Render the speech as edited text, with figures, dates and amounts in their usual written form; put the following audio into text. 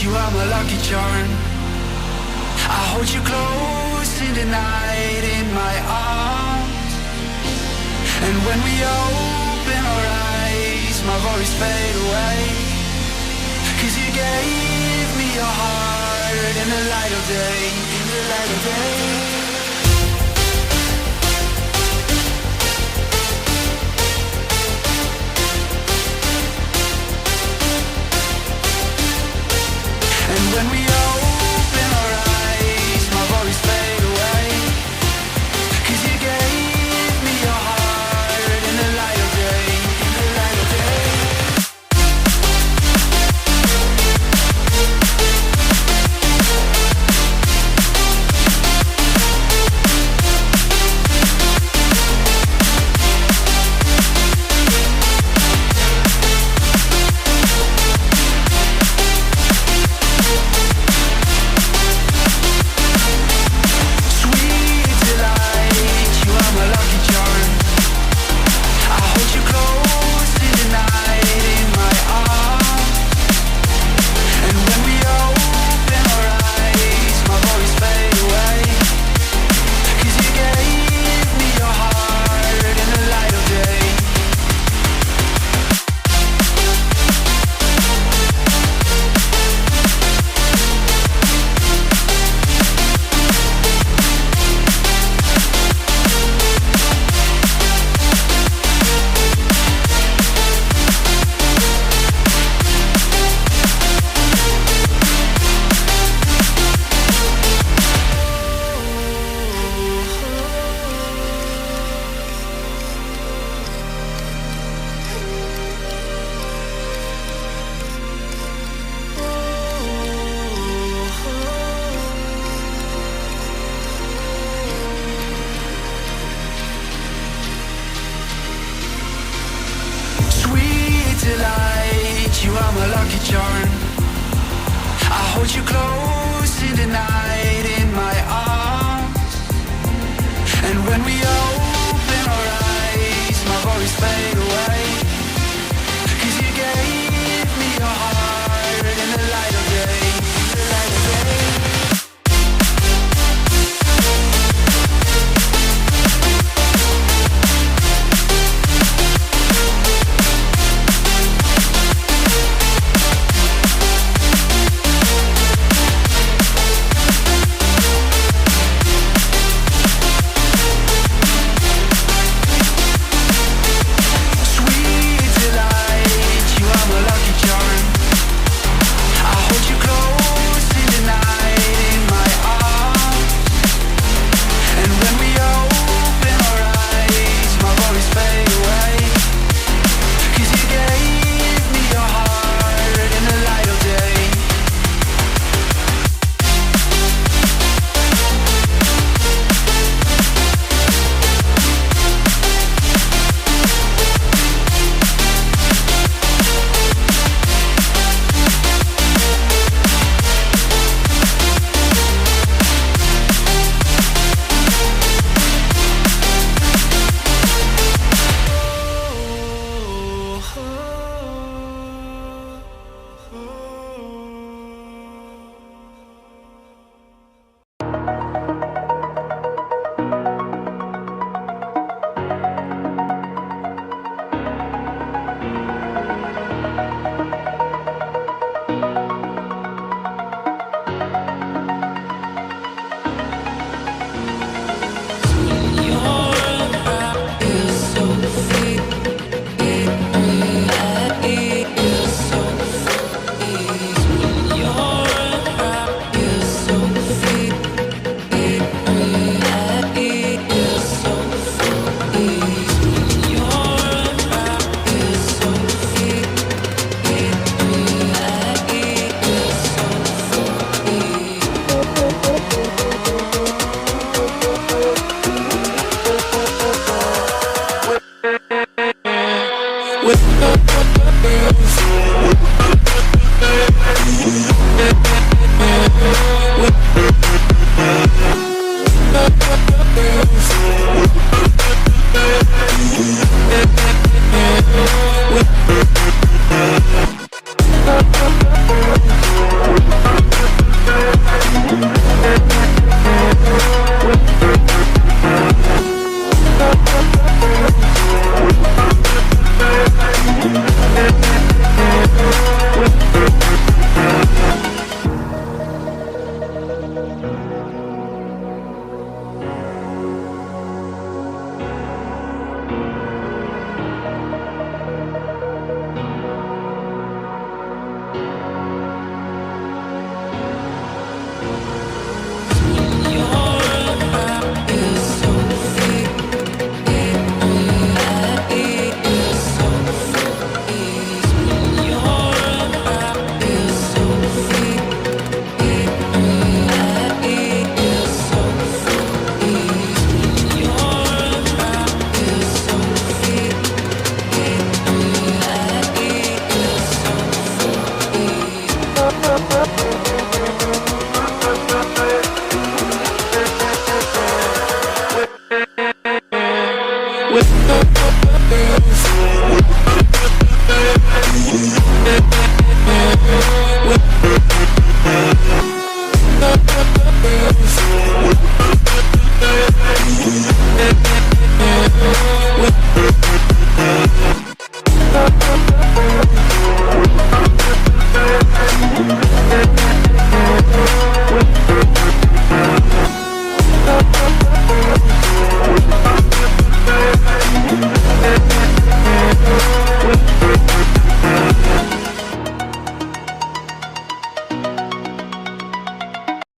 you are my lucky charm. I hold you close in the night in my arms. And when we open our eyes, my worries fade away. 'Cause you gave me your heart in the light of day, in the light of day. And when we open our eyes, my worries fade away. 'Cause you gave me your heart in the light of day, in the light of day. Delight, you are my lucky charm. I hold you close in the night in my arms. And when we open our eyes, my worries fade away. 'Cause you gave me your heart in the light of day, in the light of day. Oh